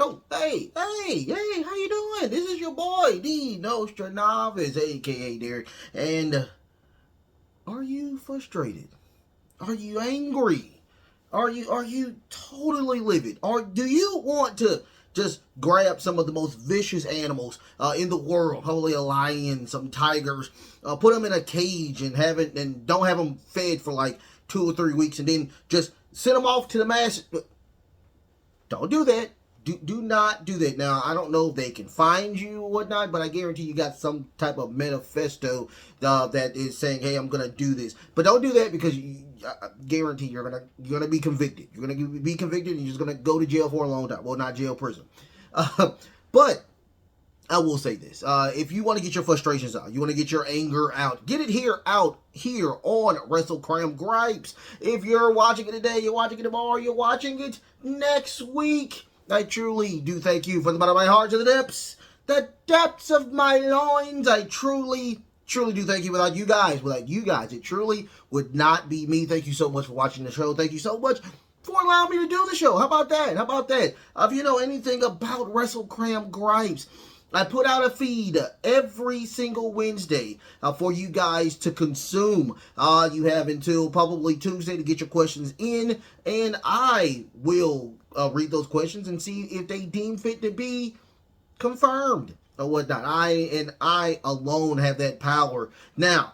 Oh, hey, how you doing? This is your boy, the Nostradamus, aka Derek. And are you frustrated? Are you angry? Are you totally livid? Or do you want to just grab some of the most vicious animals in the world, probably a lion, some tigers, put them in a cage and don't have them fed for like 2 or 3 weeks, and then just send them off to the masses? Don't do that. Do not do that. Now, I don't know if they can find you or whatnot, but I guarantee you got some type of manifesto that is saying, "Hey, I'm gonna do this." But don't do that, because I guarantee you're gonna be convicted. You're gonna be convicted, and you're just gonna go to jail for a long time. Well, not jail, prison. But I will say this: if you want to get your frustrations out, you want to get your anger out, get it out here on Wrestlekram Gripes. If you're watching it today, you're watching it tomorrow, you're watching it next week, I truly do thank you from the bottom of my heart to the depths of my loins. I truly do thank you. Without you guys, it truly would not be me. Thank you so much for watching the show. Thank you so much for allowing me to do the show. How about that? If you know anything about Wrestlekram Gripes, I put out a feed every single Wednesday for you guys to consume. You have until probably Tuesday to get your questions in, and I will read those questions and see if they deem fit to be confirmed or whatnot. I alone have that power. Now,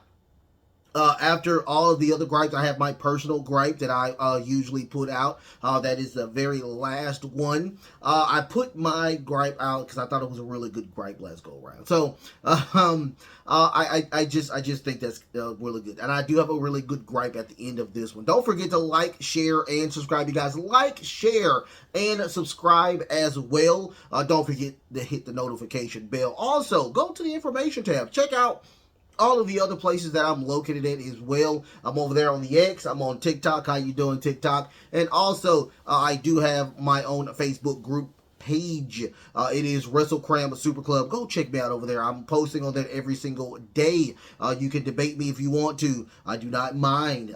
after all of the other gripes, I have my personal gripe that I usually put out. That is the very last one. I put my gripe out because I thought it was a really good gripe last go around. So I just think that's really good, and I do have a really good gripe at the end of this one. Don't forget to like, share, and subscribe. You guys, like, share, and subscribe as well. Don't forget to hit the notification bell. Also, go to the information tab. Check out all of the other places that I'm located at as well. I'm over there on the X. I'm on TikTok. How you doing, TikTok? And also, I do have my own Facebook group page. It is Wrestlekram Super Club. Go check me out over there. I'm posting on that every single day. You can debate me if you want to. I do not mind.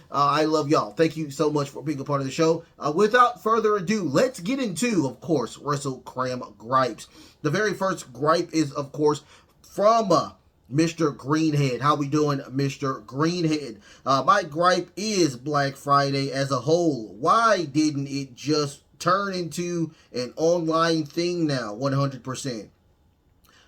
I love y'all. Thank you so much for being a part of the show. Without further ado, let's get into, of course, Wrestlekram Gripes. The very first gripe is, of course, from Mr. Greenhead. How we doing, Mr. Greenhead? My gripe is Black Friday as a whole. Why didn't it just turn into an online thing now? 100%.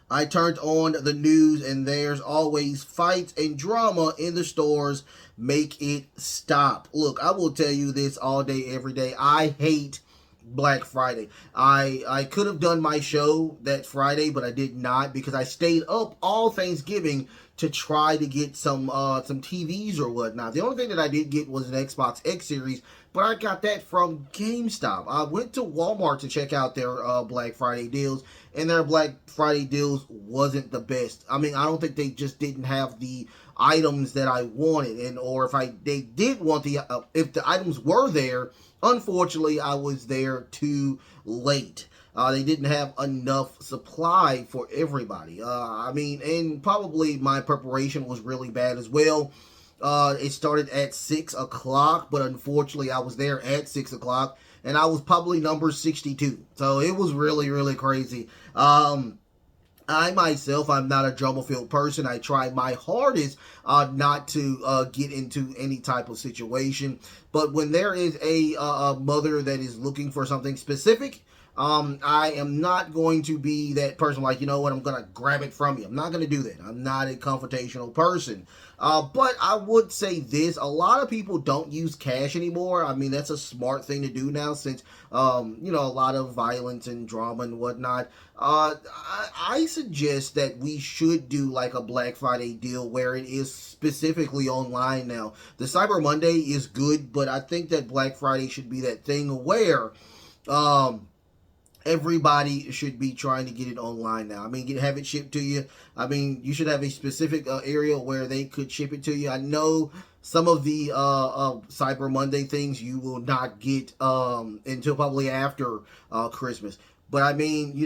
I turned on the news and there's always fights and drama in the stores. Make it stop. Look, I will tell you this all day, every day. I hate Black Friday. I could have done my show that Friday, but I did not, because I stayed up all Thanksgiving to try to get some TVs or whatnot. The only thing that I did get was an Xbox X Series, but I got that from GameStop. I went to Walmart to check out their Black Friday deals, and their Black Friday deals wasn't the best. I mean, I don't think they just didn't have the items that I wanted, or if they did want if the items were there, unfortunately, I was there too late. They didn't have enough supply for everybody. And probably my preparation was really bad as well. It started at 6 o'clock, but unfortunately, I was there at 6 o'clock, and I was probably number 62. So it was really, really crazy. I myself, I'm not a drama-filled person. I try my hardest not to get into any type of situation. But when there is a mother that is looking for something specific, I am not going to be that person like, you know what, I'm going to grab it from you. I'm not going to do that. I'm not a confrontational person. But I would say this: a lot of people don't use cash anymore. I mean, that's a smart thing to do now, since, a lot of violence and drama and whatnot. I suggest that we should do like a Black Friday deal where it is specifically online now. The Cyber Monday is good, but I think that Black Friday should be that thing where, everybody should be trying to get it online now. I mean, have it shipped to you. I mean, you should have a specific area where they could ship it to you. I know some of the Cyber Monday things you will not get until probably after Christmas. But I mean,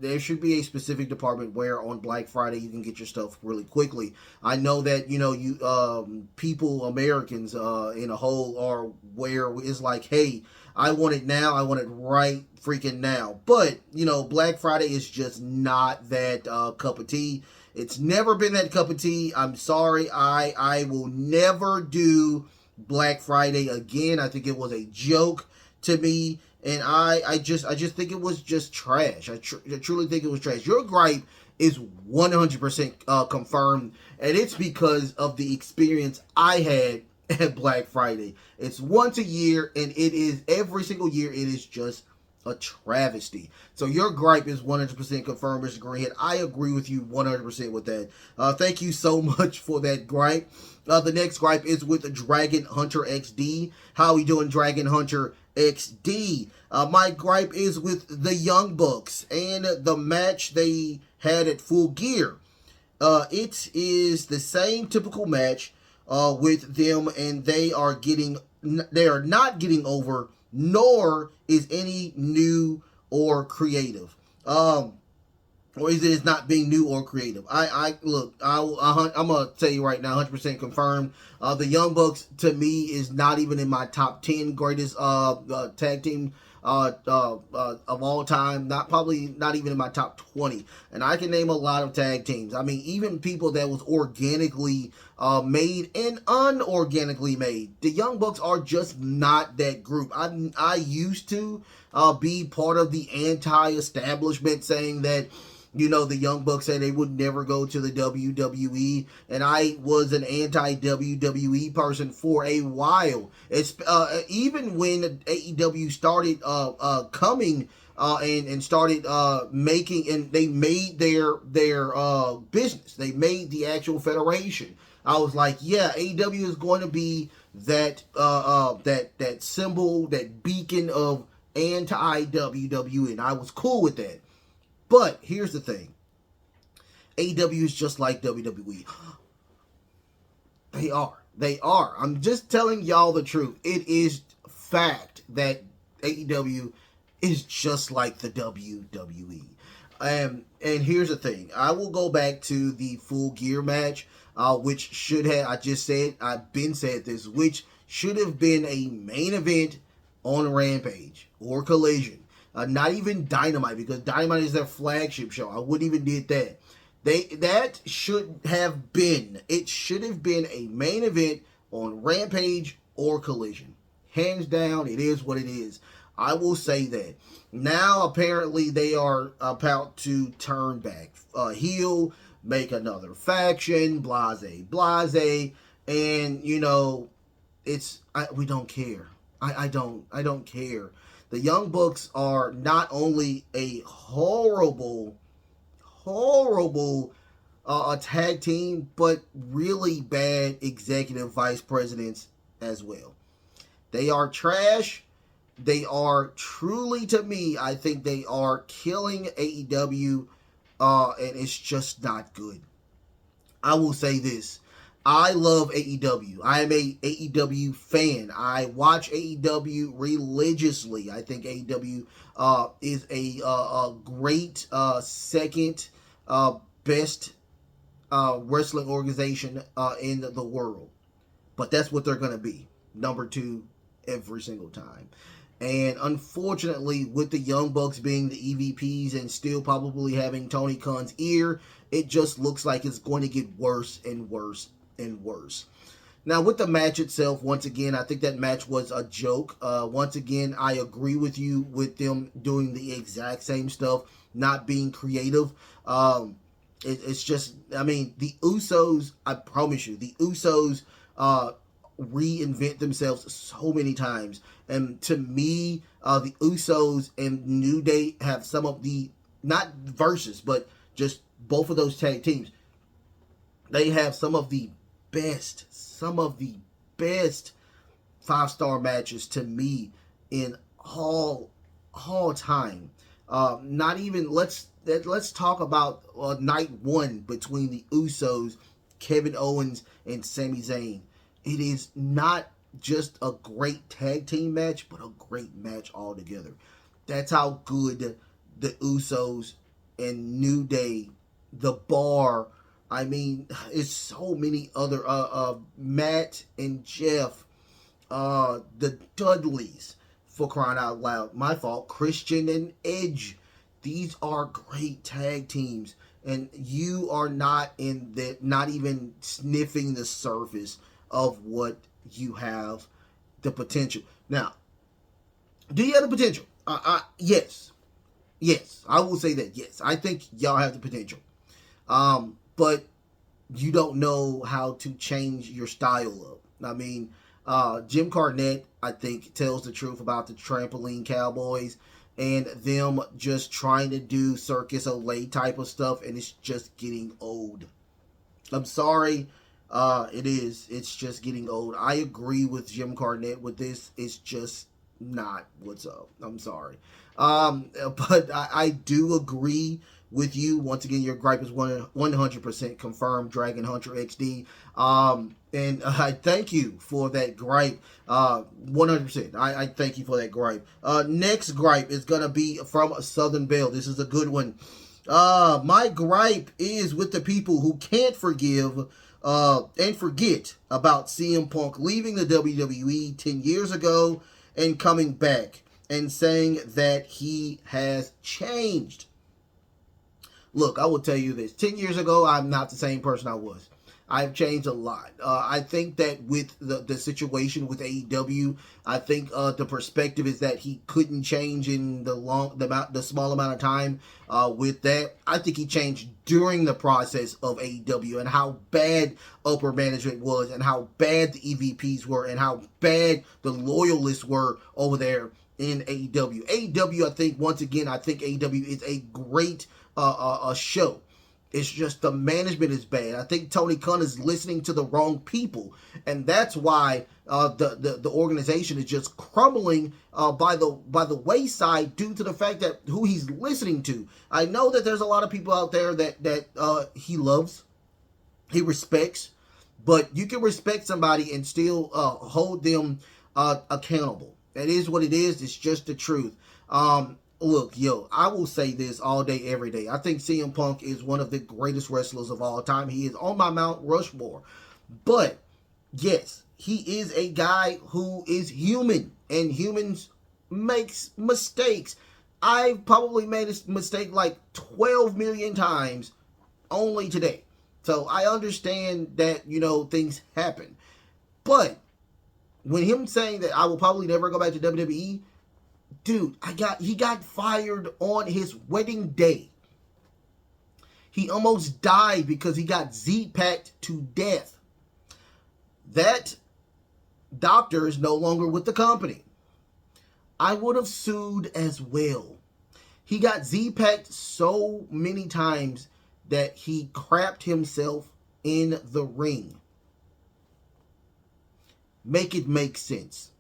there should be a specific department where on Black Friday you can get your stuff really quickly. I know that, Americans in a whole are where it's like, hey, I want it now. I want it right freaking now. But, you know, Black Friday is just not that cup of tea. It's never been that cup of tea. I'm sorry. I will never do Black Friday again. I think it was a joke to me. And I just think it was just trash. I truly think it was trash. Your gripe is 100% confirmed, and it's because of the experience I had at Black Friday. It's once a year, and it is every single year. It is just a travesty. So your gripe is 100% confirmed, Mr. Greenhead. I agree with you 100% with that. Thank you so much for that gripe. The next gripe is with Dragon Hunter XD. How we doing, Dragon Hunter XD? My gripe is with the Young Bucks and the match they had at Full Gear. It is the same typical match with them, and they are not getting over, nor is any new or creative. Or is it not being new or creative? I'm gonna tell you right now, 100% confirmed. The Young Bucks to me is not even in my top 10 greatest tag team of all time. Probably not even in my top 20. And I can name a lot of tag teams. I mean, even people that was organically made and unorganically made. The Young Bucks are just not that group. I used to be part of the anti-establishment, saying that, you know, the Young Bucks said they would never go to the WWE, and I was an anti-WWE person for a while. It's even when AEW started coming and started making, and they made their business. They made the actual federation. I was like, yeah, AEW is going to be that that symbol, that beacon of anti-WWE, and I was cool with that. But here's the thing. AEW is just like WWE. They are. They are. I'm just telling y'all the truth. It is fact that AEW is just like the WWE. And here's the thing. I will go back to the Full Gear match, which should have, I've been said this, which should have been a main event on Rampage or Collision. Not even Dynamite, because Dynamite is their flagship show. I wouldn't even did that. That should have been. It should have been a main event on Rampage or Collision. Hands down, it is what it is. I will say that. Now, apparently, they are about to turn back heel, make another faction, blase, and, you know, we don't care. I don't care. The Young Bucks are not only a horrible tag team, but really bad executive vice presidents as well. They are trash. They are truly, to me, I think they are killing AEW, and it's just not good. I will say this. I love AEW. I am a AEW fan. I watch AEW religiously. I think AEW is a great second best wrestling organization in the world. But that's what they're going to be. Number 2 every single time. And unfortunately, with the Young Bucks being the EVPs and still probably having Tony Khan's ear, it just looks like it's going to get worse and worse and worse. Now, with the match itself, once again, I think that match was a joke. Once again, I agree with you with them doing the exact same stuff, not being creative. It's just, I mean, the Usos, I promise you, the Usos reinvent themselves so many times. And to me, the Usos and New Day have some of the, not versus, but just both of those tag teams. They have some of the best 5-star matches to me in all time. Not even, let's talk about night 1 between the Usos, Kevin Owens, and Sami Zayn. It is not just a great tag team match, but a great match altogether. That's how good the Usos and New Day, the Bar, I mean, it's so many other, Matt and Jeff, the Dudleys, for crying out loud. My fault. Christian and Edge. These are great tag teams. And you are not in that, not even sniffing the surface of what you have the potential. Now, do you have the potential? Yes. Yes. I will say that. Yes. I think y'all have the potential. But you don't know how to change your style up. I mean, Jim Cornette, I think, tells the truth about the Trampoline Cowboys and them just trying to do Circus Olay type of stuff, and it's just getting old. I'm sorry, it is. It's just getting old. I agree with Jim Cornette with this. It's just not what's up. I'm sorry. But I do agree with you. Once again, your gripe is 100% confirmed, Dragon Hunter XD. And I thank you for that gripe. 100%. I thank you for that gripe. Next gripe is going to be from Southern Belle. This is a good one. My gripe is with the people who can't forgive and forget about CM Punk leaving the WWE 10 years ago and coming back and saying that he has changed. Look, I will tell you this. 10 years ago, I'm not the same person I was. I've changed a lot. I think that with the situation with AEW, I think the perspective is that he couldn't change in the small amount of time with that. I think he changed during the process of AEW and how bad upper management was and how bad the EVPs were and how bad the loyalists were over there in AEW. AEW, I think, once again, I think AEW is a great show. It's just the management is bad. I think Tony Khan is listening to the wrong people, and that's why the organization is just crumbling by the wayside due to the fact that who he's listening to. I know that there's a lot of people out there that he loves, he respects, but you can respect somebody and still hold them accountable. It is what it is. It's just the truth. Look, I will say this all day, every day. I think CM Punk is one of the greatest wrestlers of all time. He is on my Mount Rushmore. But, yes, he is a guy who is human. And humans makes mistakes. I've probably made a mistake like 12 million times only today. So I understand that, things happen. But when him saying that I will probably never go back to WWE, dude, he got fired on his wedding day. He almost died because he got Z-packed to death. That doctor is no longer with the company. I would have sued as well. He got Z-packed so many times that he crapped himself in the ring. Make it make sense.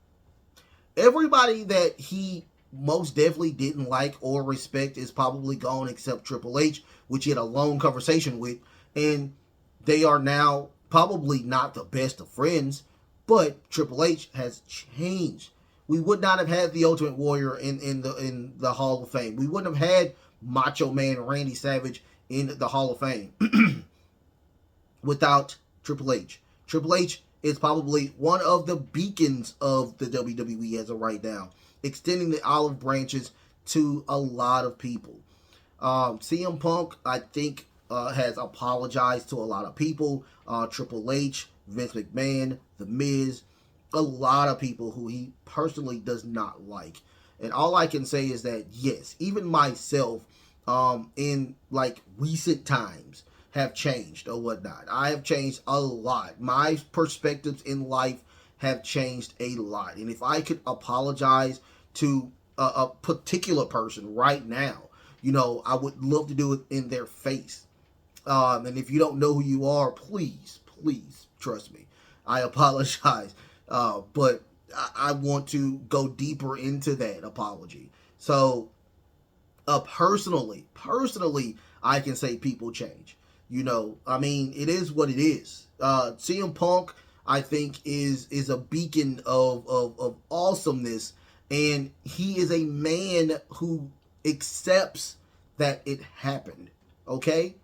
Everybody that he most definitely didn't like or respect is probably gone except Triple H, which he had a long conversation with, and they are now probably not the best of friends, but Triple H has changed. We would not have had the Ultimate Warrior in the Hall of Fame. We wouldn't have had Macho Man Randy Savage in the Hall of Fame without Triple H. Triple H is probably one of the beacons of the WWE as of right now, extending the olive branches to a lot of people. CM Punk, I think, has apologized to a lot of people. Triple H, Vince McMahon, The Miz, a lot of people who he personally does not like. And all I can say is that, yes, even myself, in like recent times, have changed or whatnot. I have changed a lot. My perspectives in life have changed a lot. And if I could apologize to a particular person right now, I would love to do it in their face. And if you don't know who you are, please trust me. I apologize. But I want to go deeper into that apology. So, personally, I can say people change. It is what it is. CM Punk, I think, is a beacon of awesomeness, and he is a man who accepts that it happened, okay?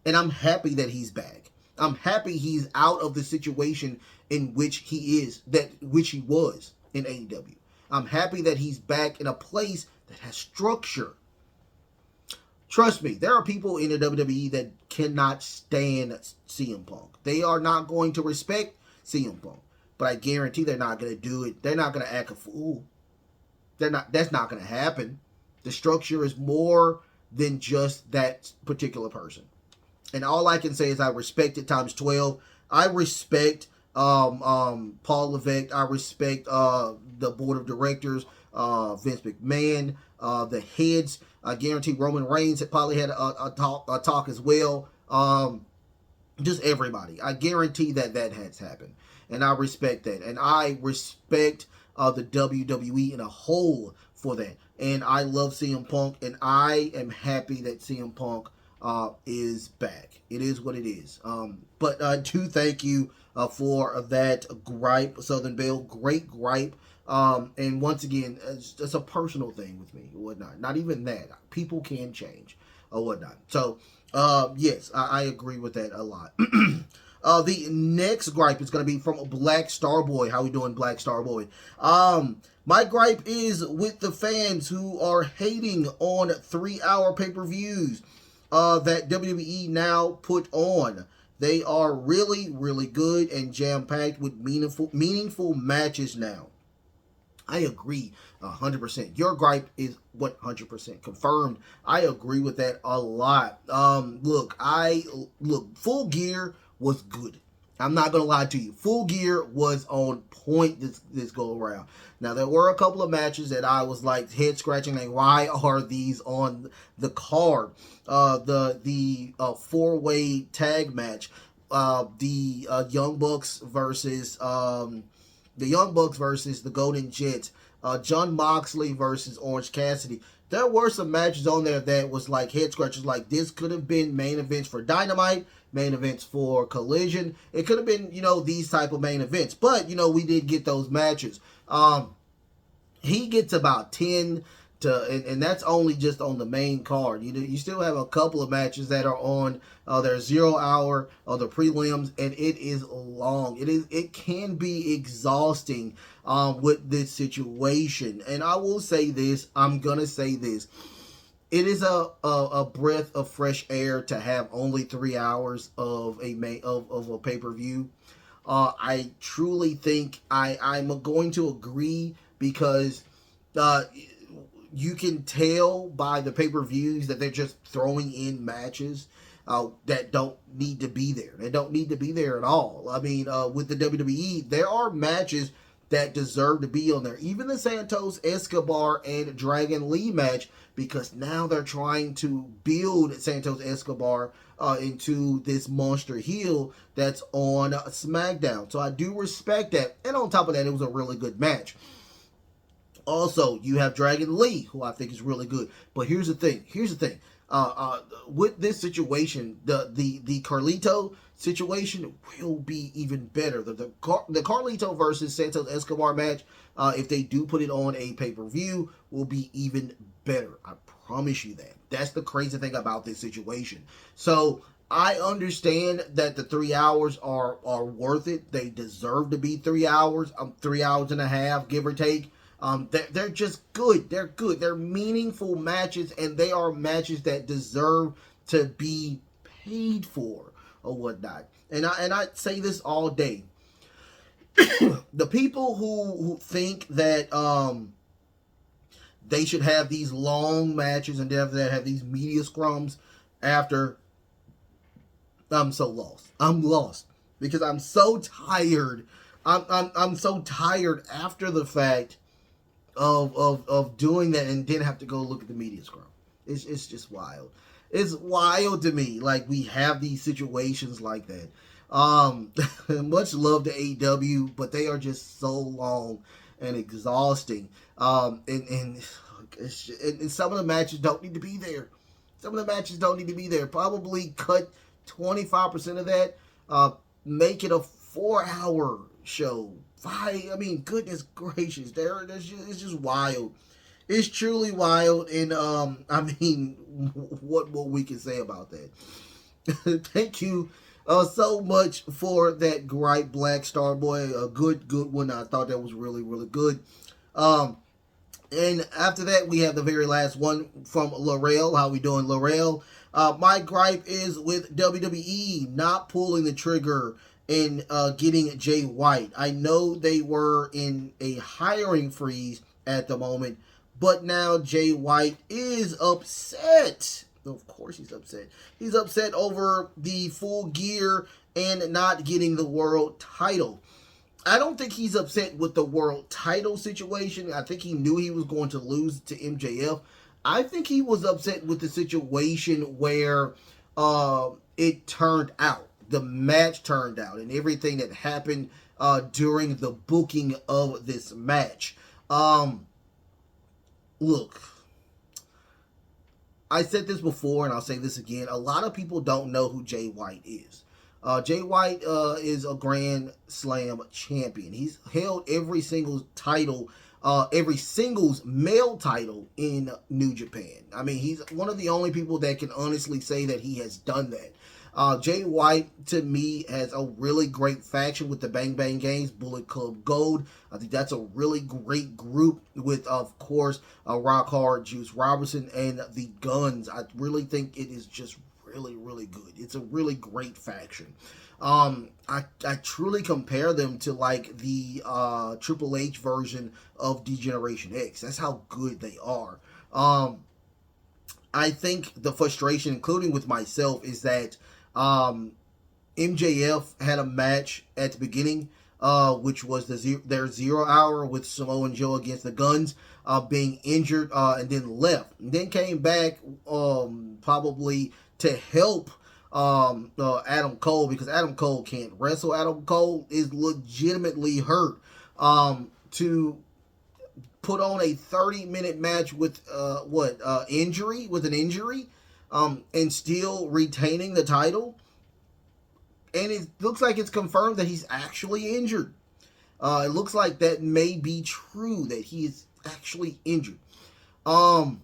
And I'm happy that he's back. I'm happy he's out of the situation in which he was in AEW. I'm happy that he's back in a place that has structure. Trust me, there are people in the WWE that cannot stand CM Punk. They are not going to respect CM Punk. But I guarantee they're not going to do it. They're not going to act a fool. That's not going to happen. The structure is more than just that particular person. And all I can say is I respect it times 12. I respect Paul Levesque. I respect the board of directors, Vince McMahon, the heads. I guarantee Roman Reigns had probably had a talk as well. Just everybody. I guarantee that has happened. And I respect that. And I respect the WWE in a whole for that. And I love CM Punk. And I am happy that CM Punk is back. It is what it is. But I do thank you for that gripe, Southern Belle. Great gripe. And once again, it's a personal thing with me or whatnot. Not even that. People can change or whatnot. So, yes, I agree with that a lot. The next gripe is going to be from Black Starboy. How we doing, Black Starboy? My gripe is with the fans who are hating on 3-hour pay-per-views that WWE now put on. They are really, really good and jam-packed with meaningful matches now. I agree 100%. Your gripe is 100% confirmed. I agree with that a lot. Look, Full Gear was good. I'm not going to lie to you. Full Gear was on point this go around. Now, there were a couple of matches that I was like head scratching, like, why are these on the card? The 4-way tag match, the Young Bucks versus the Golden Jets, John Moxley versus Orange Cassidy. There were some matches on there that was like head scratchers. Like, this could have been main events for Dynamite, main events for Collision. It could have been, these type of main events. But, we did get those matches. He gets about 10 and that's only just on the main card. You still have a couple of matches that are on their 0 hour or the prelims, and it is long. It can be exhausting with this situation. And I will say this. I'm gonna say this. It is a breath of fresh air to have only 3 hours of a pay-per-view. I truly think I'm going to agree because you can tell by the pay-per-views that they're just throwing in matches that don't need to be there. They don't need to be there at all. I mean, with the WWE, there are matches that deserve to be on there. Even the Santos Escobar and Dragon Lee match, because now they're trying to build Santos Escobar into this monster heel that's on SmackDown. So I do respect that. And on top of that, it was a really good match. Also, you have Dragon Lee, who I think is really good. But here's the thing. With this situation, the Carlito situation will be even better. The Carlito versus Santos Escobar match, if they do put it on a pay-per-view, will be even better. I promise you that. That's the crazy thing about this situation. So I understand that the 3 hours are worth it. They deserve to be 3 hours. 3 hours and a half, give or take. They're just good. They're good. They're meaningful matches, and they are matches that deserve to be paid for or whatnot. And I say this all day. The people who think that they should have these long matches and have these media scrums after, I'm so lost. I'm lost because I'm so tired. I'm so tired after the fact of doing that and then have to go look at the media scrum. It's just wild. It's wild to me. Like, we have these situations like that. Much love to AEW, but they are just so long and exhausting. And some of the matches don't need to be there. Probably cut 25% of that. Make it a 4-hour show. Goodness gracious, it's just wild. It's truly wild, and what we can say about that? Thank you so much for that gripe, Black Starboy. A good one. I thought that was really, really good. And after that, we have the very last one from Laurel. How we doing, Laurel? My gripe is with WWE not pulling the trigger and getting Jay White. I know they were in a hiring freeze at the moment, but now Jay White is upset. Of course he's upset. He's upset over the Full Gear and not getting the world title. I don't think he's upset with the world title situation. I think he knew he was going to lose to MJF. I think he was upset with the situation where it turned out. The match turned out and everything that happened during the booking of this match. Look, I said this before and I'll say this again. A lot of people don't know who Jay White is. Jay White is a Grand Slam champion. He's held every single title, every singles male title in New Japan. I mean, he's one of the only people that can honestly say that he has done that. Jay White, to me, has a really great faction with the Bang Bang Gangs, Bullet Club Gold. I think that's a really great group with, of course, Rock Hard, Juice Robinson, and the Guns. I really think it is just really, really good. It's a really great faction. I truly compare them to like the Triple H version of D-Generation X. That's how good they are. I think the frustration, including with myself, is that MJF had a match at the beginning, which was their 0 hour with Samoa Joe against the Guns, being injured, and then left. And then came back probably to help Adam Cole, because Adam Cole can't wrestle. Adam Cole is legitimately hurt, to put on a 30-minute match with an injury, and still retaining the title. And it looks like it's confirmed that he's actually injured. It looks like that may be true, that he is actually injured. The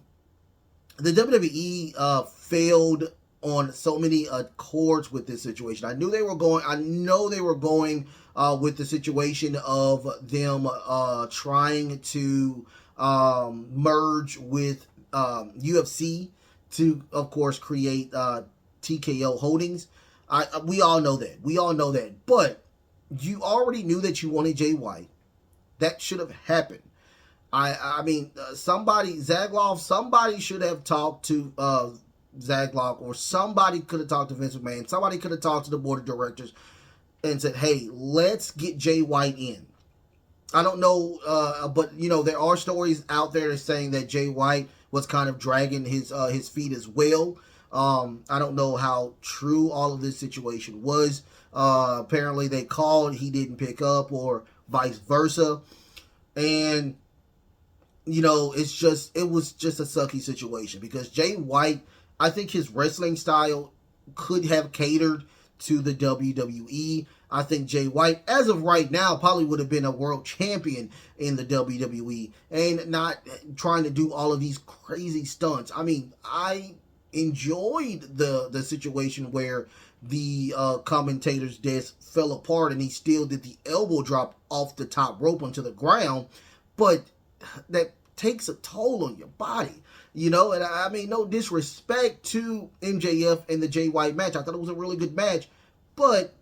WWE failed on so many chords with this situation. I know they were going with the situation of them trying to merge with UFC to, of course, create TKO Holdings. We all know that. But you already knew that you wanted Jay White. That should have happened. I mean, Zagloff, somebody should have talked to Zagloff, or somebody could have talked to Vince McMahon. Somebody could have talked to the board of directors and said, hey, let's get Jay White in. I don't know, but, there are stories out there saying that Jay White was kind of dragging his feet as well. I don't know how true all of this situation was. Apparently they called, he didn't pick up, or vice versa. And, it was just a sucky situation, because Jay White, I think his wrestling style could have catered to the WWE. I think Jay White, as of right now, probably would have been a world champion in the WWE, and not trying to do all of these crazy stunts. I mean, I enjoyed the situation where the commentator's desk fell apart and he still did the elbow drop off the top rope onto the ground, but that takes a toll on your body, and I mean, no disrespect to MJF and the Jay White match. I thought it was a really good match, but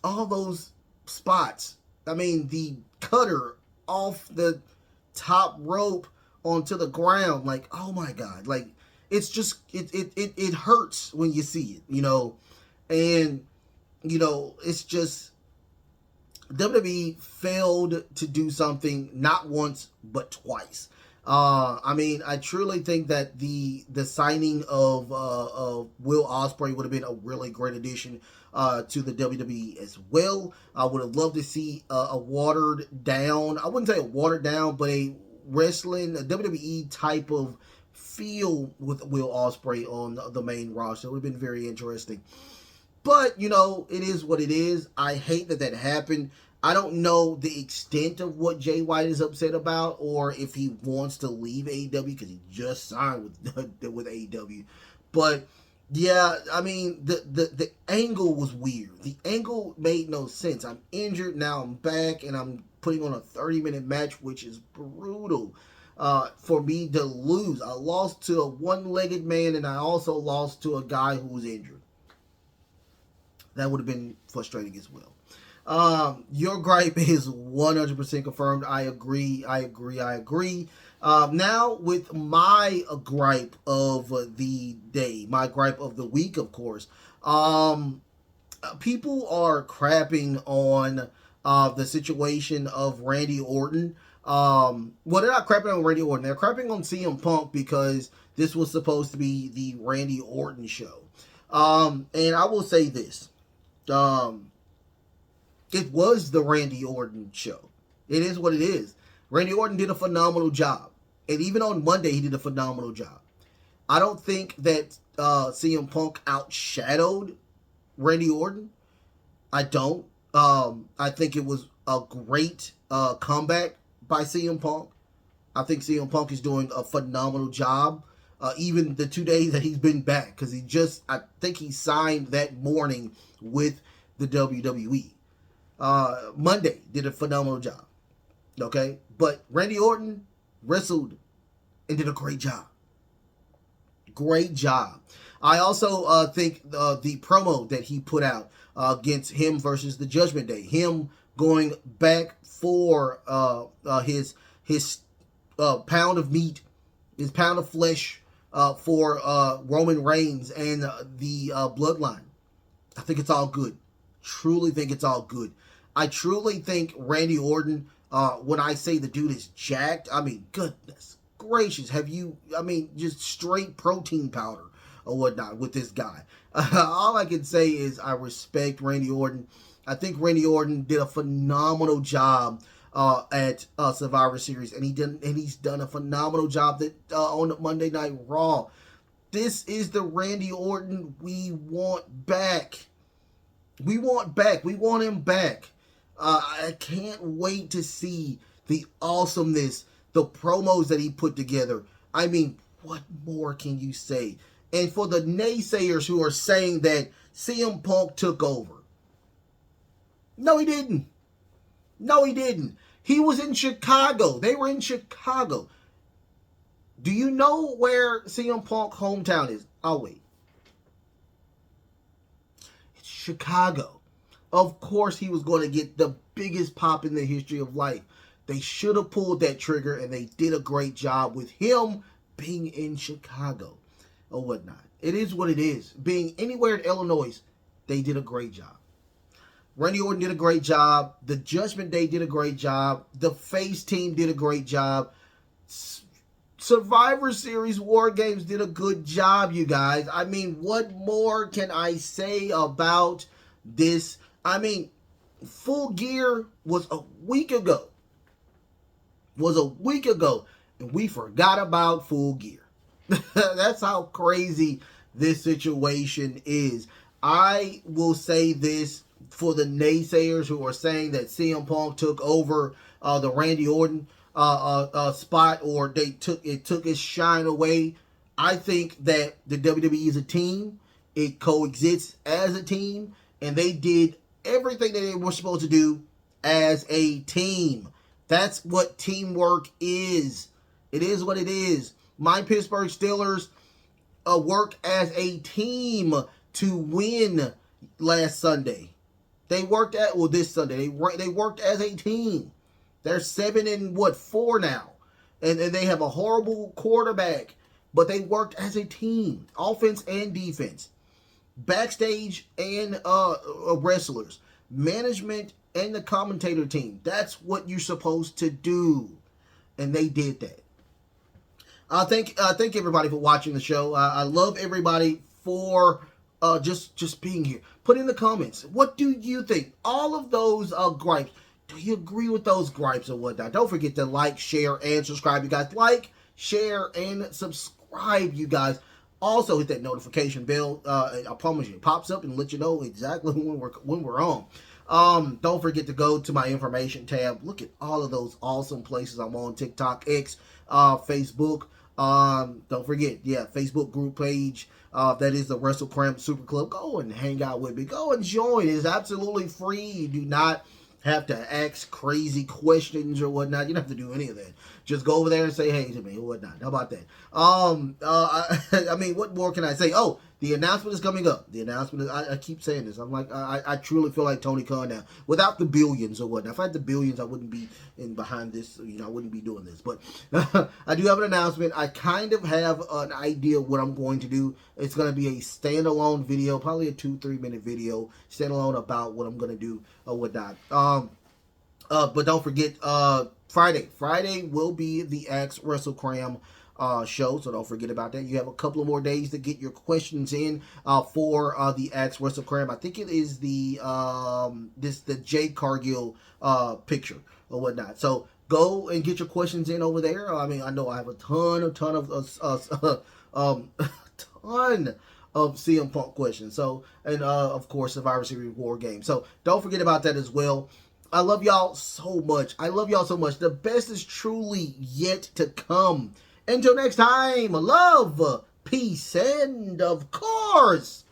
all those spots, I mean, the cutter off the top rope onto the ground, like, oh my God, like, it's just, it hurts when you see it, and, it's just, WWE failed to do something not once, but twice. I mean, I truly think that the signing of Will Ospreay would have been a really great addition to the WWE as well. I would have loved to see a watered down, I wouldn't say a watered down, but a WWE type of feel with Will Ospreay on the main roster. It would have been very interesting. But, it is what it is. I hate that happened. I don't know the extent of what Jay White is upset about, or if he wants to leave AEW, because he just signed with AEW. But Yeah, I mean the angle was weird. The angle made no sense. I'm injured now. I'm back, and I'm putting on a 30-minute match, which is brutal for me to lose. I lost to a one-legged man, and I also lost to a guy who was injured. That would have been frustrating as well. Your gripe is 100% confirmed. I agree. I agree. I agree. Now, with my gripe of the day, my gripe of the week, of course, people are crapping on the situation of Randy Orton. Well, they're not crapping on Randy Orton. They're crapping on CM Punk because this was supposed to be the Randy Orton show. And I will say this. It was the Randy Orton show. It is what it is. Randy Orton did a phenomenal job. And even on Monday, he did a phenomenal job. I don't think that CM Punk outshadowed Randy Orton. I don't. I think it was a great comeback by CM Punk. I think CM Punk is doing a phenomenal job. Even the 2 days that he's been back. Because I think he signed that morning with the WWE. Monday did a phenomenal job. Okay? But Randy Orton wrestled and did a great job. Great job. I also think the promo that he put out against him versus the Judgment Day, him going back for his pound of meat, his pound of flesh for Roman Reigns and the Bloodline. I think it's all good. Truly think it's all good. I truly think Randy Orton, when I say the dude is jacked, I mean, goodness gracious, just straight protein powder or whatnot with this guy. All I can say is I respect Randy Orton. I think Randy Orton did a phenomenal job at Survivor Series, and he's done a phenomenal job on Monday Night Raw. This is the Randy Orton we want back. We want him back. I can't wait to see the awesomeness, the promos that he put together. I mean, what more can you say? And for the naysayers who are saying that CM Punk took over. No, he didn't. No, he didn't. He was in Chicago. They were in Chicago. Do you know where CM Punk's hometown is? I'll wait. It's Chicago. Of course he was going to get the biggest pop in the history of life. They should have pulled that trigger, and they did a great job with him being in Chicago or whatnot. It is what it is. Being anywhere in Illinois, they did a great job. Randy Orton did a great job. The Judgment Day did a great job. The Face team did a great job. Survivor Series War Games did a good job, you guys. I mean, what more can I say about this? I mean, Full Gear was a week ago. And we forgot about Full Gear. That's how crazy this situation is. I will say this for the naysayers who are saying that CM Punk took over the Randy Orton spot, or took his shine away. I think that the WWE is a team. It coexists as a team, and they did everything that they were supposed to do as a team. That's what teamwork is. It is what it is. My Pittsburgh Steelers worked as a team to win last Sunday. They worked this Sunday. They worked as a team. They're 7-4 now. And they have a horrible quarterback. But they worked as a team. Offense and defense. Backstage and wrestlers. Management and the commentator team. That's what you're supposed to do. And they did that. Thank everybody for watching the show. I love everybody for just being here. Put in the comments, what do you think? All of those gripes. Do you agree with those gripes or whatnot? Don't forget to like, share, and subscribe, you guys. Like, share, and subscribe, you guys. Also, hit that notification bell. I promise you, it pops up and let you know exactly when we're on. Don't forget to go to my information tab. Look at all of those awesome places I'm on: TikTok, X, Facebook, Don't forget, yeah, Facebook group page. That is the Wrestlekram Super Club. Go and hang out with me. Go and join. It's absolutely free. You do not have to ask crazy questions or whatnot. You don't have to do any of that. Just go over there and say hey to me or whatnot. How about that? I mean, what more can I say? Oh, the announcement is coming up. The announcement is, I keep saying this. I'm like, I truly feel like Tony Khan now. Without the billions or whatnot. If I had the billions, I wouldn't be in behind this. You know, I wouldn't be doing this. But I do have an announcement. I kind of have an idea of what I'm going to do. It's going to be a standalone video, probably a 2-3 minute video, standalone about what I'm going to do or whatnot. But don't forget, Friday will be the Axe Wrestlekram show, so don't forget about that. You have a couple of more days to get your questions in for the Axe Wrestlekram. I think it is the Jade Cargill picture or whatnot. So go and get your questions in over there. I mean, I know I have a ton of ton of CM Punk questions. So, and of course, Survivor Series War Game. So don't forget about that as well. I love y'all so much. I love y'all so much. The best is truly yet to come. Until next time, love, peace, and of course,